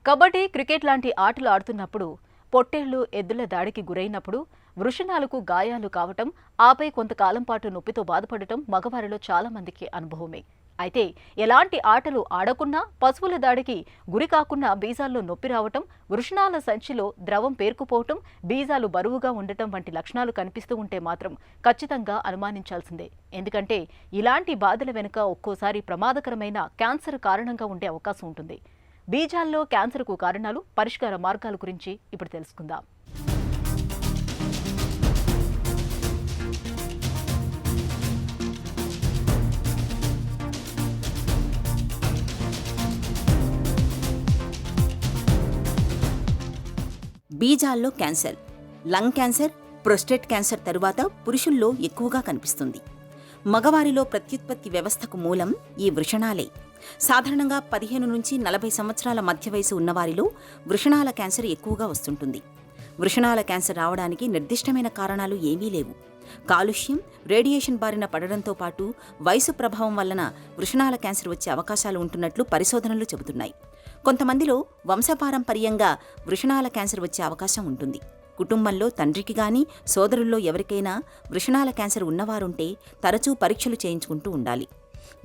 Kabaddi, cricket లాంటి ఆటలు ఆడుతున్నప్పుడు పొట్టేళ్లు, ఎద్దుల దాడికి గురైనప్పుడు వృషణాలకు గాయాలు కావటం, ఆపై కొంతకాలం పాటు నొప్పితో బాధపడటం మగవారిలో చాలా మందికి అనుభవమే. అయితే ఎలాంటి ఆటలు ఆడకున్నా, పశువుల దాడికి గురి కాకున్నా బీజాల్లో నొప్పి రావటం, వృషణాల సంచిలో ద్రవం పేరుకుపోవటం, బీజాలు బరువుగా ఉండటం వంటి లక్షణాలు కనిపిస్తూ ఉంటే మాత్రం ఖచ్చితంగా అనుమానించాల్సిందే. ఎందుకంటే ఇలాంటి బాధల వెనుక ఒక్కోసారి ప్రమాదకరమైన క్యాన్సర్ కారణంగా ఉండే అవకాశం ఉంటుంది. బీజాల్లో క్యాన్సర్కు కారణాలు, పరిష్కార మార్గాల గురించి ఇప్పుడు తెలుసుకుందాం. బీజాల్లో cancer, lung cancer, prostate cancer తరువాత పురుషుల్లో ఎక్కువగా కనిపిస్తుంది. మగవారిలో ప్రత్యుత్పత్తి వ్యవస్థకు మూలం ఈ వృషణాలే. సాధారణంగా 15 నుంచి 40 సంవత్సరాల మధ్య వయసు ఉన్నవారిలో వృషణాల క్యాన్సర్ ఎక్కువగా వస్తుంటుంది. వృషణాల క్యాన్సర్ రావడానికి నిర్దిష్టమైన కారణాలు ఏమీ లేవు. కాలుష్యం, రేడియేషన్ బారిన పడడంతో పాటు వయసు ప్రభావం వలన వృషణాల క్యాన్సర్ వచ్చే అవకాశాలు ఉంటున్నట్లు పరిశోధనలు చెబుతున్నాయి. కొంతమందిలో వంశపారంపర్యంగా వృషణాల క్యాన్సర్ వచ్చే అవకాశం ఉంటుంది. కుటుంబంలో తండ్రికి గాని, సోదరుల్లో ఎవరికైనా వృషణాల క్యాన్సర్ ఉన్నవారుంటే తరచూ పరీక్షలు చేయించుకుంటూ ఉండాలి.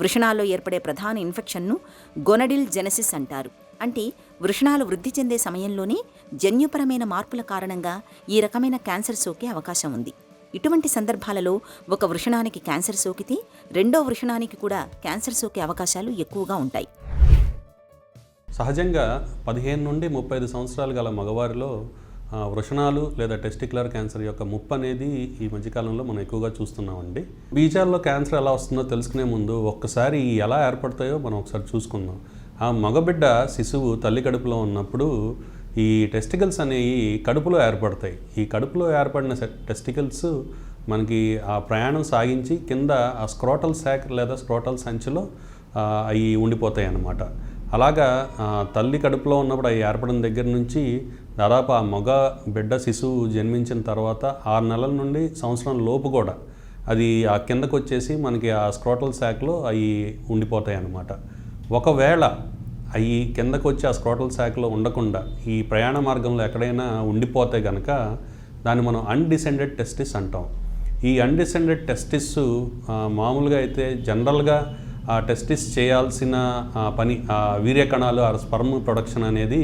వృషణాల్లో ఏర్పడే ప్రధాన ఇన్ఫెక్షన్ను గొనడిల్ జెనెసిస్ అంటారు. అంటే వృషణాలు వృద్ధి చెందే సమయంలోనే జన్యుపరమైన మార్పుల కారణంగా ఈ రకమైన క్యాన్సర్ సోకే అవకాశం ఉంది. ఇటువంటి సందర్భాలలో ఒక వృషణానికి క్యాన్సర్ సోకితే రెండో వృషణానికి కూడా క్యాన్సర్ సోకే అవకాశాలు ఎక్కువగా ఉంటాయి. సహజంగా 15 నుండి 35 సంవత్సరాలు గల మగవారిలో వృషణాలు లేదా టెస్టిక్యులర్ క్యాన్సర్ యొక్క ముప్పు అనేది ఈ మధ్యకాలంలో మనం ఎక్కువగా చూస్తున్నామండి. బీజాల్లో క్యాన్సర్ ఎలా వస్తుందో తెలుసుకునే ముందు ఒక్కసారి ఎలా ఏర్పడతాయో మనం ఒకసారి చూసుకుందాం. ఆ మగబిడ్డ శిశువు తల్లి కడుపులో ఉన్నప్పుడు ఈ టెస్టికల్స్ అనేవి కడుపులో ఏర్పడతాయి. ఈ కడుపులో ఏర్పడిన టెస్టికల్స్ మనకి ఆ ప్రయాణం సాగించి కింద ఆ స్క్రోటల్ శాక్ లేదా స్క్రోటల్ సంచిలో అవి ఉండిపోతాయి అన్నమాట. అలాగా తల్లి కడుపులో ఉన్నప్పుడు అవి ఏర్పడిన దగ్గర నుంచి దాదాపు ఆ మగ బిడ్డ శిశువు జన్మించిన తర్వాత 6 నెలల నుండి సంవత్సరం లోపు కూడా అది ఆ కిందకు వచ్చేసి మనకి ఆ స్క్రోటల్ శాక్లో అవి ఉండిపోతాయి అన్నమాట. ఒకవేళ అవి కిందకు వచ్చి ఆ స్క్రోటల్ శాక్లో ఉండకుండా ఈ ప్రయాణ మార్గంలో ఎక్కడైనా ఉండిపోతే కనుక దాన్ని మనం అన్డిసెండెడ్ టెస్టిస్ అంటాం. ఈ అన్డిసెండెడ్ టెస్టిస్ మామూలుగా అయితే జనరల్గా ఆ టెస్టిస్ చేయాల్సిన పని, ఆ వీర్యకణాలు, ఆ స్పర్మ్ ప్రొడక్షన్ అనేది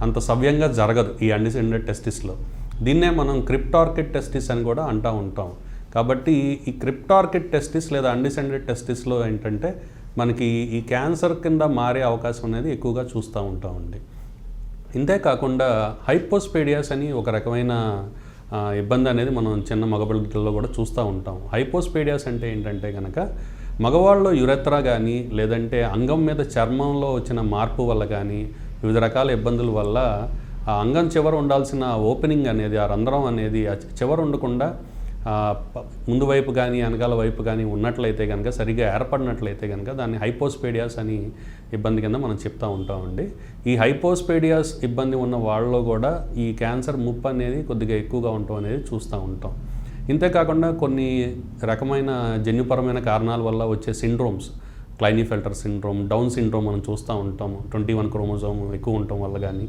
అంత సవ్యంగా జరగదు ఈ అన్డిసెండెడ్ టెస్టిస్లో. దీన్నే మనం క్రిప్టార్కిడ్ టెస్టిస్ అని కూడా అంటూ ఉంటాం. కాబట్టి ఈ క్రిప్టార్కిడ్ టెస్టిస్ లేదా అన్డిసెండెడ్ టెస్టిస్లో ఏంటంటే మనకి ఈ క్యాన్సర్ కింద మారే అవకాశం అనేది ఎక్కువగా చూస్తూ ఉంటామండి. ఇంతేకాకుండా హైపోస్పేడియాస్ అని ఒక రకమైన ఇబ్బంది అనేది మనం చిన్న మగపిల్లల్లో కూడా చూస్తూ ఉంటాం. హైపోస్పేడియాస్ అంటే ఏంటంటే కనుక మగవాళ్ళలో యురెత్రా కానీ లేదంటే అంగం మీద చర్మంలో వచ్చిన మార్పు వల్ల కానీ వివిధ రకాల ఇబ్బందుల వల్ల ఆ అంగం చివర ఉండాల్సిన ఓపెనింగ్ అనేది, ఆ రంధ్రం అనేది చివర ఉండకుండా ముందు వైపు కానీ వెనకాల వైపు కానీ ఉన్నట్లయితే కనుక, సరిగ్గా ఏర్పడినట్లయితే కనుక దాన్ని హైపోస్పేడియాస్ అని ఇబ్బంది కింద మనం చెప్తూ ఉంటామండి. ఈ హైపోస్పేడియాస్ ఇబ్బంది ఉన్న వాళ్ళలో కూడా ఈ క్యాన్సర్ ముప్పు అనేది కొద్దిగా ఎక్కువగా ఉండటం అనేది చూస్తూ ఉంటాం. ఇంతేకాకుండా కొన్ని రకమైన జన్యుపరమైన కారణాల వల్ల వచ్చే సిండ్రోమ్స్, క్లైనీఫెల్టర్ సిండ్రోమ్, డౌన్ సిండ్రోమ్ మనం చూస్తూ ఉంటాము. 21 క్రోమోజోమ్ ఎక్కువ ఉండటం వల్ల కానీ,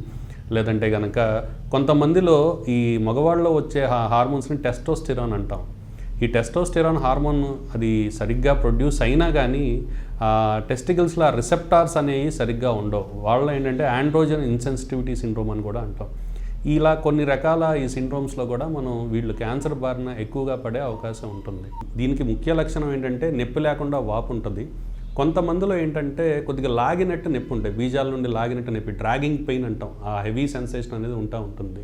లేదంటే కనుక కొంతమందిలో ఈ మగవాళ్ళలో వచ్చే హార్మోన్స్ని టెస్టోస్టెరాన్ అంటాం. ఈ టెస్టోస్టెరాన్ హార్మోన్ అది సరిగ్గా ప్రొడ్యూస్ అయినా కానీ టెస్టికల్స్లో రిసెప్టార్స్ అనేవి సరిగ్గా ఉండవు. వాళ్ళలో ఏంటంటే ఆండ్రోజన్ ఇన్సెన్సిటివిటీ సిండ్రోమ్ అని కూడా అంటాం. ఇలా కొన్ని రకాల ఈ సిండ్రోమ్స్లో కూడా మనం వీళ్ళు క్యాన్సర్ బారిన ఎక్కువగా పడే అవకాశం ఉంటుంది. దీనికి ముఖ్య లక్షణం ఏంటంటే నొప్పి లేకుండా వాపు ఉంటుంది. కొంతమందిలో ఏంటంటే కొద్దిగా లాగినట్టు నొప్పి ఉంటాయి, బీజాల నుండి లాగినట్టు నొప్పి, డ్రాగింగ్ పెయిన్ అంటాం. ఆ హెవీ సెన్సేషన్ అనేది ఉంటుంది.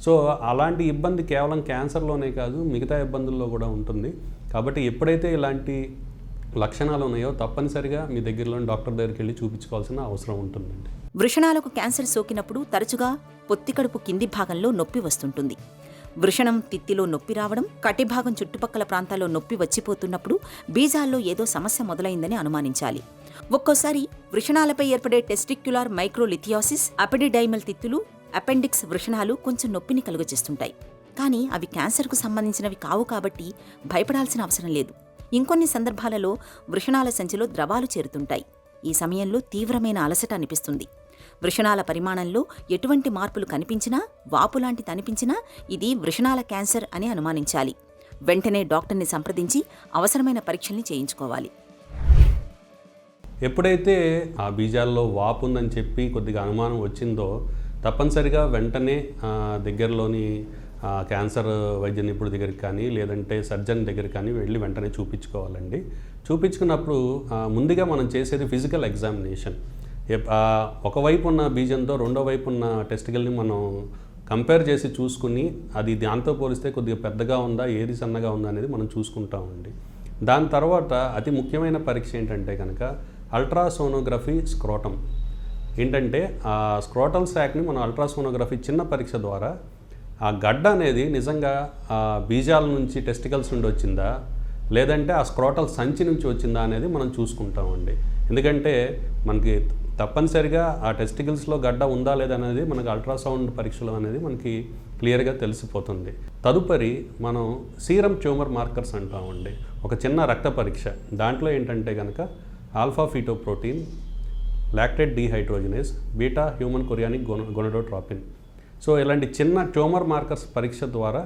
సో అలాంటి ఇబ్బంది కేవలం క్యాన్సర్లోనే కాదు, మిగతా ఇబ్బందుల్లో కూడా ఉంటుంది. కాబట్టి ఎప్పుడైతే ఇలాంటి లక్షణాలు ఉన్నాయో తప్పనిసరిగా మీ దగ్గరలోని డాక్టర్ దగ్గరికి వెళ్ళి చూపించుకోవాల్సిన అవసరం ఉంటుందండి. వృషణాలకు క్యాన్సర్ సోకినప్పుడు తరచుగా పొత్తికడుపు కింది భాగంలో నొప్పి వస్తుంటుంది. వృషణం తిత్తిలో నొప్పి రావడం, కటిభాగం చుట్టుపక్కల ప్రాంతాల్లో నొప్పి వచ్చిపోతున్నప్పుడు బీజాల్లో ఏదో సమస్య మొదలైందని అనుమానించాలి. ఒక్కోసారి వృషణాలపై ఏర్పడే టెస్టిక్యులార్ మైక్రోలిథియాసిస్, అపెడిడైమల్ తిత్తులు, అపెండిక్స్ వృషణాలు కొంచెం నొప్పిని కలుగజేస్తుంటాయి. కానీ అవి క్యాన్సర్కు సంబంధించినవి కావు కాబట్టి భయపడాల్సిన అవసరం లేదు. ఇంకొన్ని సందర్భాలలో వృషణాల సంచిలో ద్రవాలు చేరుతుంటాయి. ఈ సమయంలో తీవ్రమైన అలసట అనిపిస్తుంది. వృషణాల పరిమాణంలో ఎటువంటి మార్పులు కనిపించినా, వాపులాంటిది అనిపించినా ఇది వృషణాల క్యాన్సర్ అని అనుమానించాలి. వెంటనే డాక్టర్ని సంప్రదించి అవసరమైన పరీక్షల్ని చేయించుకోవాలి. ఎప్పుడైతే ఆ బీజాల్లో వాపు ఉందని చెప్పి కొద్దిగా అనుమానం వచ్చిందో తప్పనిసరిగా వెంటనే దగ్గరలోని క్యాన్సర్ వైద్య నిపుణుడి దగ్గరికి కానీ లేదంటే సర్జన్ దగ్గరికి కానీ వెళ్ళి వెంటనే చూపించుకోవాలండి. చూపించుకున్నప్పుడు ముందుగా మనం చేసేది ఫిజికల్ ఎగ్జామినేషన్. ఒకవైపు ఉన్న బీజంతో రెండో వైపు ఉన్న టెస్టికల్ని మనం కంపేర్ చేసి చూసుకుని అది దాంతో పోలిస్తే కొద్దిగా పెద్దగా ఉందా, ఏది సన్నగా ఉందా అనేది మనం చూసుకుంటామండి. దాని తర్వాత అతి ముఖ్యమైన పరీక్ష ఏంటంటే కనుక అల్ట్రాసోనోగ్రఫీ స్క్రోటం. ఏంటంటే ఆ స్క్రోటల్ శాక్ని మనం అల్ట్రాసోనోగ్రఫీ చిన్న పరీక్ష ద్వారా ఆ గడ్డ అనేది నిజంగా ఆ బీజాల నుంచి టెస్టికల్స్ నుండి వచ్చిందా లేదంటే ఆ స్క్రోటల్ సంచి నుంచి వచ్చిందా అనేది మనం చూసుకుంటామండి. ఎందుకంటే మనకి తప్పనిసరిగా ఆ టెస్టికల్స్లో గడ్డ ఉందా లేదా అనేది మనకు అల్ట్రాసౌండ్ పరీక్షలో అనేది మనకి క్లియర్గా తెలిసిపోతుంది. తదుపరి మనం సీరం ట్యూమర్ మార్కర్స్ అంటామండి. ఒక చిన్న రక్త పరీక్ష. దాంట్లో ఏంటంటే కనుక alpha fetoprotein, lactate dehydrogenase, beta human chorionic gonadotropin. So ఇలాంటి చిన్న ట్యూమర్ మార్కర్స్ పరీక్ష ద్వారా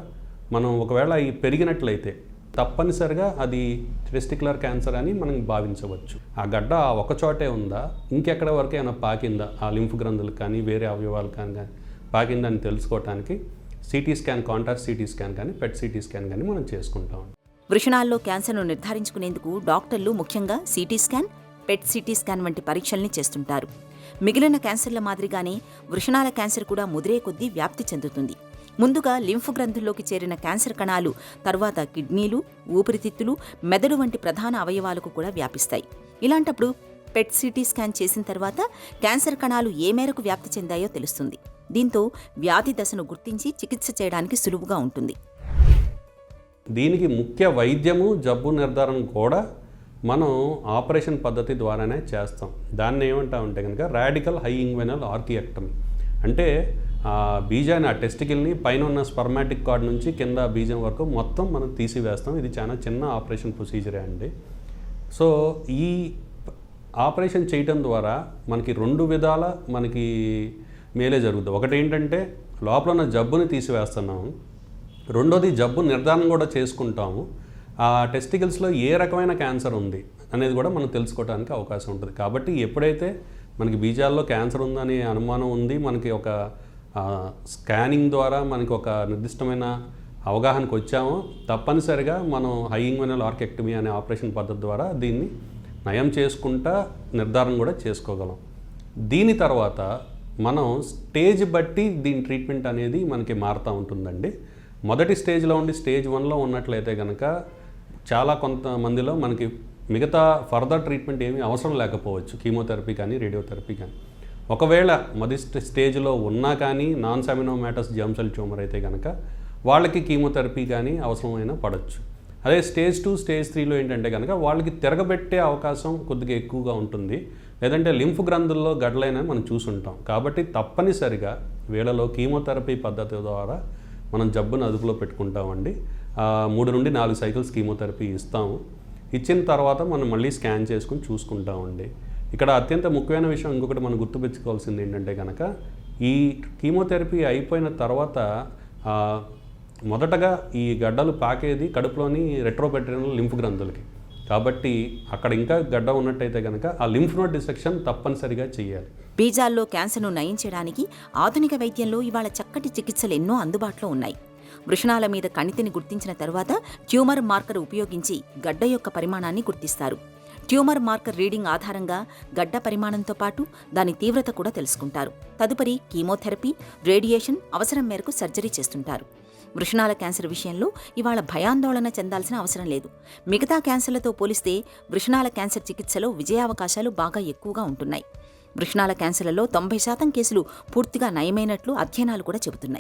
మనం ఒకవేళ ఈ పెరిగినట్లయితే తప్పనిసరిగా అది టెస్టిక్యులర్ క్యాన్సర్ అని మనం భావించవచ్చు. ఆ గడ్డ ఒక చోటే ఉందా, ఇంకెక్కడ వరకు ఏమైనా పాకిందా, ఆ లింఫ్ గ్రంథులకు కానీ వేరే అవయవాలు కానీ పాకిందా అని తెలుసుకోవడానికి CT scan, contrast CT scan కానీ పెట్ సిటీ స్కాన్ కానీ మనం చేసుకుంటాం. వృషణాల్లో క్యాన్సర్ను నిర్ధారించుకునేందుకు డాక్టర్లు ముఖ్యంగా CT scan, PET CT scan వంటి పరీక్షల్ని చేస్తుంటారు. మిగిలిన క్యాన్సర్ల మాదిరిగానే వృషణాల క్యాన్సర్ కూడా ముదిరే కొద్దీ వ్యాప్తి చెందుతుంది. ముందుగా లింఫ్ గ్రంథుల్లోకి చేరిన క్యాన్సర్ కణాలు తర్వాత కిడ్నీలు, ఊపిరితిత్తులు, మెదడు వంటి ప్రధాన అవయవాలకు కూడా వ్యాపిస్తాయి. ఇలాంటప్పుడు పెట్ సిటీ స్కాన్ చేసిన తర్వాత క్యాన్సర్ కణాలు ఏ మేరకు వ్యాప్తి చెందాయో తెలుస్తుంది. దీంతో వ్యాధి దశను గుర్తించి చికిత్స చేయడానికి సులువుగా ఉంటుంది. దీనికి ముఖ్య వైద్యము, జబ్బు నిర్ధారణ కూడా మనం ఆపరేషన్ పద్ధతి ద్వారానే చేస్తాం. దాన్ని ఏమంటామంటే కనుక రాడికల్ హై ఇంగ్వెనల్ ఆర్కియెక్టమీ. అంటే ఆ బీజాన్ని, ఆ టెస్టికల్ని పైన ఉన్న స్పర్మాటిక్ కార్డ్ నుంచి కింద బీజం వరకు మొత్తం మనం తీసివేస్తాం. ఇది చాలా చిన్న ఆపరేషన్ ప్రొసీజరే అండి. సో ఈ ఆపరేషన్ చేయటం ద్వారా మనకి రెండు విధాల మనకి మేలే జరుగుతుంది. ఒకటి ఏంటంటే లోపల ఉన్న జబ్బుని తీసివేస్తున్నాము, రెండోది జబ్బు నిర్ధారణ కూడా చేసుకుంటాము. ఆ టెస్టికల్స్లో ఏ రకమైన క్యాన్సర్ ఉంది అనేది కూడా మనం తెలుసుకోవడానికి అవకాశం ఉంటుంది. కాబట్టి ఎప్పుడైతే మనకి బీజాల్లో క్యాన్సర్ ఉందనే అనుమానం ఉంది, మనకి ఒక స్కానింగ్ ద్వారా మనకి ఒక నిర్దిష్టమైన అవగాహనకు వచ్చామో తప్పనిసరిగా మనం హై ఇంగ్వెనల్ ఆర్కియెక్టమీ అనే ఆపరేషన్ పద్ధతి ద్వారా దీన్ని నయం చేసుకుంటా నిర్ధారణ కూడా చేసుకోగలం. దీని తర్వాత మనం స్టేజ్ బట్టి దీని ట్రీట్మెంట్ అనేది మనకి మారుతూ ఉంటుందండి. మొదటి స్టేజ్లో ఉండి స్టేజ్ 1లో ఉన్నట్లయితే కనుక చాలా కొంతమందిలో మనకి మిగతా ఫర్దర్ ట్రీట్మెంట్ ఏమీ అవసరం లేకపోవచ్చు, కీమోథెరపీ కానీ రేడియోథెరపీ కానీ. ఒకవేళ మొదటి స్టేజ్లో ఉన్నా కానీ నాన్ సెమినోమాటస్ జర్మ్ సెల్ ట్యూమర్ అయితే కనుక వాళ్ళకి కీమోథెరపీ కానీ అవసరమైనా పడవచ్చు. అదే స్టేజ్ 2, స్టేజ్ 3లో ఏంటంటే కనుక వాళ్ళకి తిరగబెట్టే అవకాశం కొద్దిగా ఎక్కువగా ఉంటుంది, లేదంటే లింఫ్ గ్రంథుల్లో గడ్డలైనా మనం చూసుంటాం. కాబట్టి తప్పనిసరిగా వీళ్ళలో కీమోథెరపీ పద్ధతి ద్వారా మనం జబ్బును అదుపులో పెట్టుకుంటామండి. 3 నుండి 4 సైకిల్స్ కీమోథెరపీ ఇస్తాము. ఇచ్చిన తర్వాత మనం మళ్ళీ స్కాన్ చేసుకుని చూసుకుంటామండి. ఇక్కడ అత్యంత ముఖ్యమైన విషయం ఇంకొకటి మనం గుర్తుపెట్టుకోవాల్సింది ఏంటంటే కనుక ఈ కీమోథెరపీ అయిపోయిన తర్వాత మొదటగా ఈ గడ్డలు పాకేది కడుపులోని రెట్రోపెట్రినల్ లింఫ్ గ్రంథులకి. కాబట్టి అక్కడ ఇంకా గడ్డ ఉన్నట్టయితే కనుక ఆ లింఫ్ నోడ్ డిసెక్షన్ తప్పనిసరిగా చేయాలి. బీజాల్లో క్యాన్సర్ను నయం చేయడానికి ఆధునిక వైద్యంలో ఇవాళ చక్కటి చికిత్సలు ఎన్నో అందుబాటులో ఉన్నాయి. వృషణాల మీద కణితిని గుర్తించిన తరువాత ట్యూమర్ మార్కర్ ఉపయోగించి గడ్డ యొక్క పరిమాణాన్ని గుర్తిస్తారు. ట్యూమర్ మార్కర్ రీడింగ్ ఆధారంగా గడ్డ పరిమాణంతో పాటు దాని తీవ్రత కూడా తెలుసుకుంటారు. తదుపరి కీమోథెరపీ, రేడియేషన్, అవసరం మేరకు సర్జరీ చేస్తుంటారు. వృషణాల క్యాన్సర్ విషయంలో ఇవాళ భయాందోళన చెందాల్సిన అవసరం లేదు. మిగతా క్యాన్సర్లతో పోలిస్తే వృషణాల క్యాన్సర్ చికిత్సలో విజయావకాశాలు బాగా ఎక్కువగా ఉంటున్నాయి. వృషణాల క్యాన్సర్లలో 90% కేసులు పూర్తిగా నయమైనట్లు అధ్యయనాలు కూడా చెబుతున్నాయి.